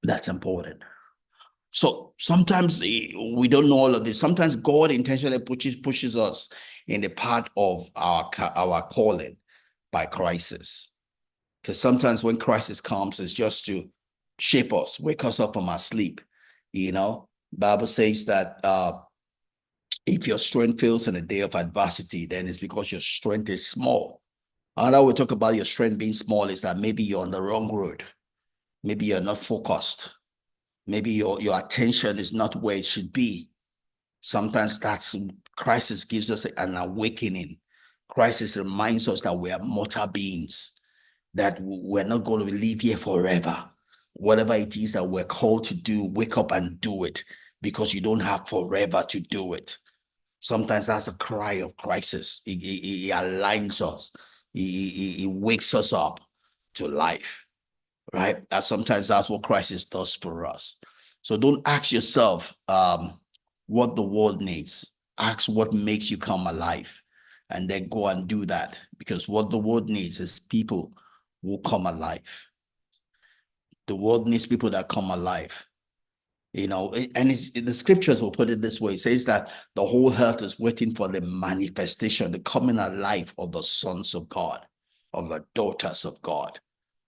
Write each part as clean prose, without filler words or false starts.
That's important. So sometimes we don't know all of this. Sometimes God intentionally pushes us in the path of our calling by crisis. Because sometimes when crisis comes, it's just to shape us, wake us up from our sleep. You know, Bible says that if your strength fails in a day of adversity, then it's because your strength is small. Another way we talk about your strength being small is that maybe you're on the wrong road. Maybe you're not focused. Maybe your attention is not where it should be. Sometimes that's crisis gives us an awakening. Crisis reminds us that we are mortal beings, that we're not going to live here forever. Whatever it is that we're called to do, wake up and do it because you don't have forever to do it. Sometimes that's a cry of crisis. It aligns us. It wakes us up to life, right? That sometimes that's what crisis does for us. So don't ask yourself what the world needs. Ask what makes you come alive, and then go and do that. Because what the world needs is people who come alive. The world needs people that come alive. You know, and the scriptures will put it this way. It says that the whole earth is waiting for the manifestation, the coming alive of the sons of God, of the daughters of God,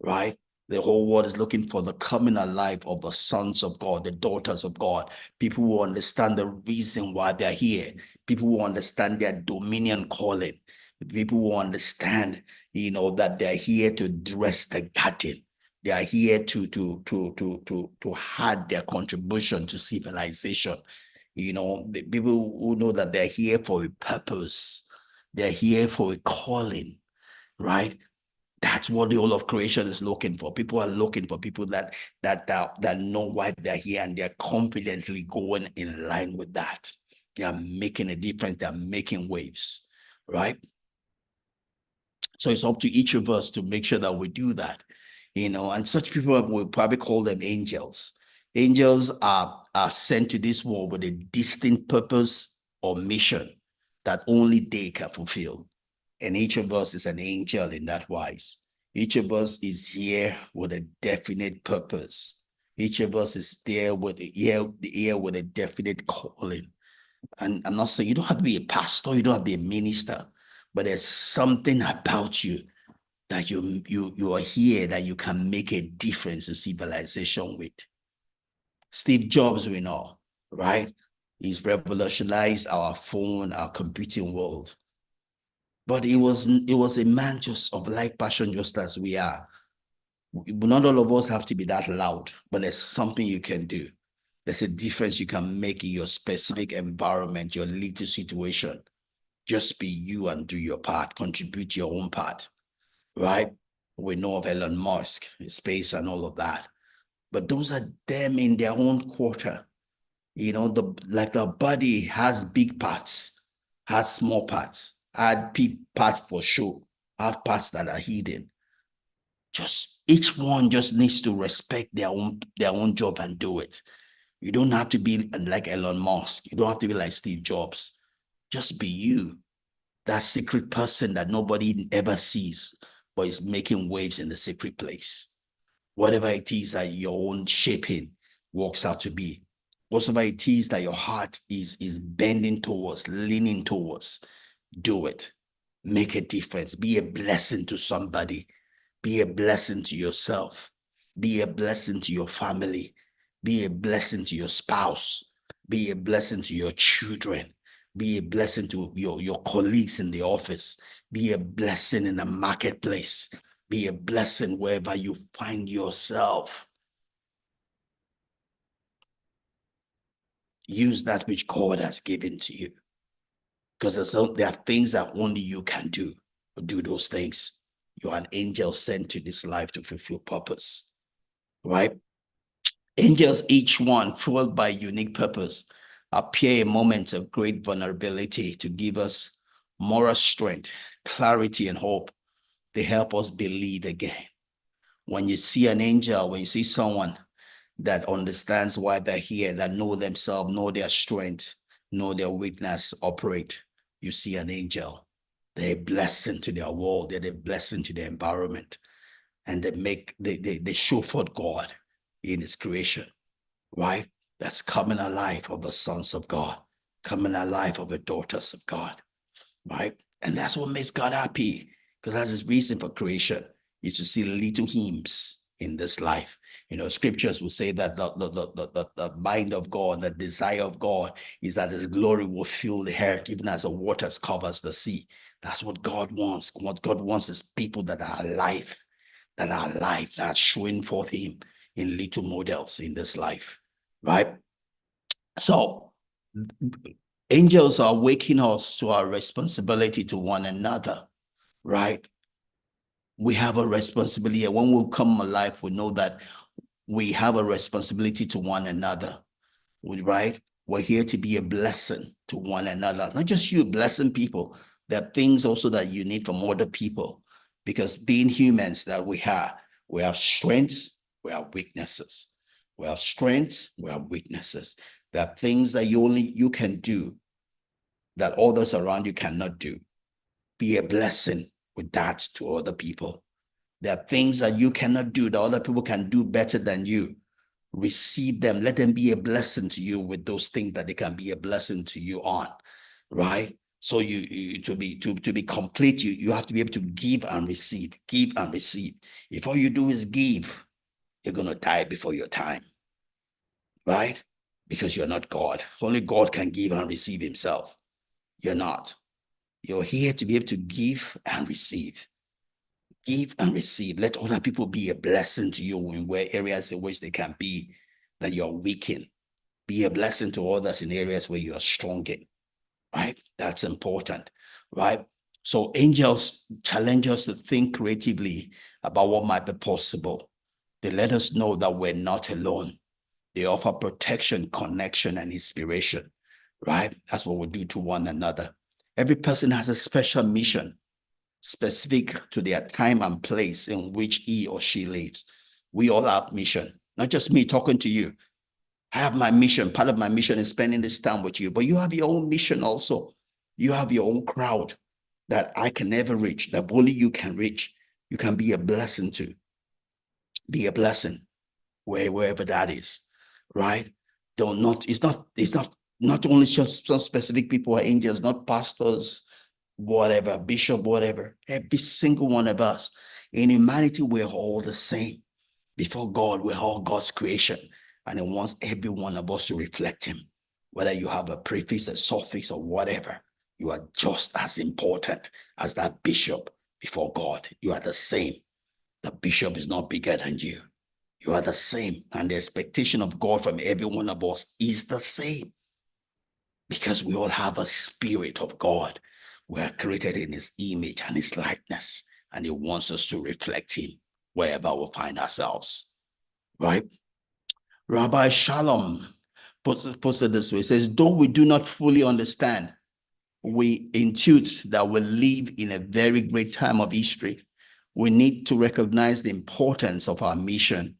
right? The whole world is looking for the coming alive of the sons of God, the daughters of God, people who understand the reason why they're here, people who understand their dominion calling, people who understand, that they're here to dress the garden. They are here to add their contribution to civilization. The people who know that they're here for a purpose. They're here for a calling, right? That's what the whole of creation is looking for. People are looking for people that know why they're here, and they're confidently going in line with that. They are making a difference. They are making waves, right? So it's up to each of us to make sure that we do that, and such people, we probably call them angels. Angels are sent to this world with a distinct purpose or mission that only they can fulfill. And each of us is an angel in that wise. Each of us is here with a definite purpose. Each of us is there with here with a definite calling. And I'm not saying you don't have to be a pastor, you don't have to be a minister, but there's something about you that you are here that you can make a difference in civilization with. Steve Jobs, we know, right? He's revolutionized our phone, our computing world. But it was a man just of like passion, just as we are. Not all of us have to be that loud, but there's something you can do. There's a difference you can make in your specific environment, your little situation. Just be you and do your part, contribute your own part, right? We know of Elon Musk, space and all of that. But those are them in their own quarter. The body has big parts, has small parts, had big parts for show, have parts that are hidden. Just each one just needs to respect their own job and do it. You don't have to be like Elon Musk. You don't have to be like Steve Jobs. Just be you, that secret person that nobody ever sees, but is making waves in the secret place. Whatever it is that your own shaping works out to be, whatever it is that your heart is bending towards, leaning towards, do it. Make a difference. Be a blessing to somebody. Be a blessing to yourself. Be a blessing to your family. Be a blessing to your spouse. Be a blessing to your children. Be a blessing to your colleagues in the office. Be a blessing in the marketplace. Be a blessing wherever you find yourself. Use that which God has given to you. Because there are things that only you can do. Do those things. You're an angel sent to this life to fulfill purpose, right? Angels, each one fueled by unique purpose, appear in moments of great vulnerability to give us moral strength, clarity, and hope. They help us believe again. When you see an angel, when you see someone that understands why they're here, that know themselves, know their strength, know their weakness, operate, you see an angel. They're a blessing to their world. They're a blessing to their environment. And they show forth God. in his creation, right? That's coming alive of the sons of God, coming alive of the daughters of God, right? And that's what makes God happy, because that's his reason for creation, is to see little hymns in this life. Scriptures will say that the mind of God, the desire of God is that his glory will fill the earth, even as the waters covers the sea. That's what God wants. What God wants is people that are alive, that are showing forth him in little models in this life, right? So angels are waking us to our responsibility to one another, right? We have a responsibility. And when we come alive, we know that we have a responsibility to one another, right? We're here to be a blessing to one another. Not just you blessing people. There are things also that you need from other people, because being humans that we have strengths, we have weaknesses. We have strengths, we have weaknesses. There are things that you can do that others around you cannot do. Be a blessing with that to other people. There are things that you cannot do that other people can do better than you. Receive them. Let them be a blessing to you with those things that they can be a blessing to you on, right? So to be complete, you have to be able to give and receive, give and receive. If all you do is give, you're going to die before your time, right? Because you're not God. Only God can give and receive himself. You're not. You're here to be able to give and receive. Give and receive. Let other people be a blessing to you in where areas in which they can be that you're weak in. Be a blessing to others in areas where you are strong in, right? That's important, right? So angels challenge us to think creatively about what might be possible. They let us know that we're not alone. They offer protection, connection, and inspiration, right? That's what we do to one another. Every person has a special mission specific to their time and place in which he or she lives. We all have mission, not just me talking to you. I have my mission. Part of my mission is spending this time with you, but you have your own mission also. You have your own crowd that I can never reach, that only you can reach. You can be a blessing to. Be a blessing wherever that is, right? Don't not, it's not only just some specific people are angels, not pastors, whatever, bishop, whatever. Every single one of us. In humanity, we're all the same. Before God, we're all God's creation. And He wants every one of us to reflect Him. Whether you have a prefix, a suffix, or whatever, you are just as important as that bishop before God. You are the same. The bishop is not bigger than you. You are the same. And the expectation of God from every one of us is the same. Because we all have a spirit of God. We are created in His image and His likeness. And He wants us to reflect Him wherever we find ourselves. Right? Rabbi Shalom puts it this way. He says, though we do not fully understand, we intuit that we live in a very great time of history. We need to recognize the importance of our mission,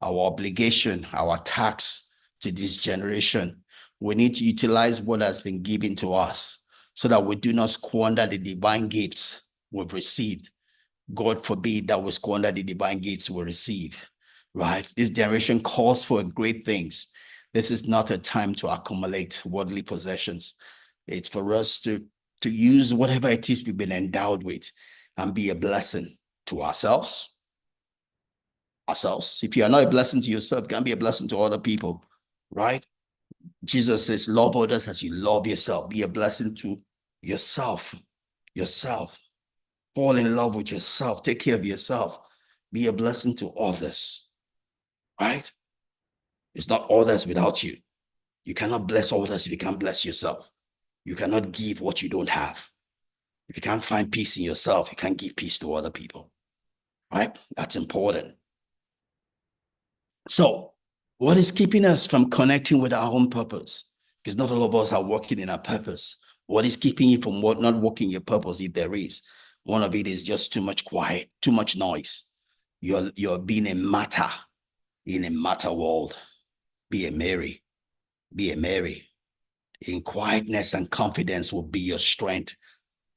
our obligation, our task to this generation. We need to utilize what has been given to us so that we do not squander the divine gifts we've received. God forbid that we squander the divine gifts we receive, right? This generation calls for great things. This is not a time to accumulate worldly possessions. It's for us to use whatever it is we've been endowed with and be a blessing to ourselves. If you are not a blessing to yourself, you can be a blessing to other people, right? Jesus says, love others as you love yourself. Be a blessing to yourself. Fall in love with yourself. Take care of yourself. Be a blessing to others, right? It's not others without you. You cannot bless others if you can't bless yourself. You cannot give what you don't have. If you can't find peace in yourself, you can't give peace to other people, right? That's important. So, what is keeping us from connecting with our own purpose? Because not all of us are working in our purpose. What is keeping you from not working your purpose, if there is? One of it is just too much quiet, too much noise. You're being a martyr in a matter world. Be a Mary. Be a Mary. In quietness and confidence will be your strength.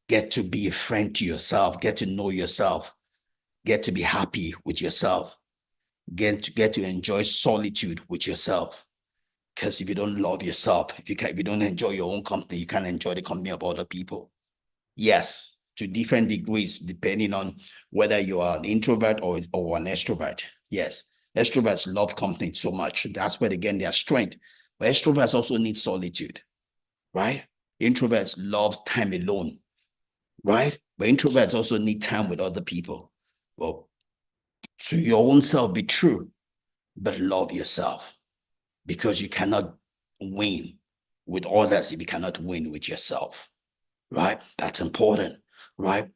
Get to be a friend to yourself. Get to know yourself. Get to be happy with yourself. get to enjoy solitude with yourself. Because if you don't love yourself, if you don't enjoy your own company, you can't enjoy the company of other people. Yes, to different degrees, depending on whether you are an introvert or an extrovert. Yes, extroverts love company so much. That's where they get their strength. But extroverts also need solitude, right? Introverts love time alone, right? But introverts also need time with other people. Well, to your own self, be true, but love yourself, because you cannot win with others if you cannot win with yourself, right? That's important, right?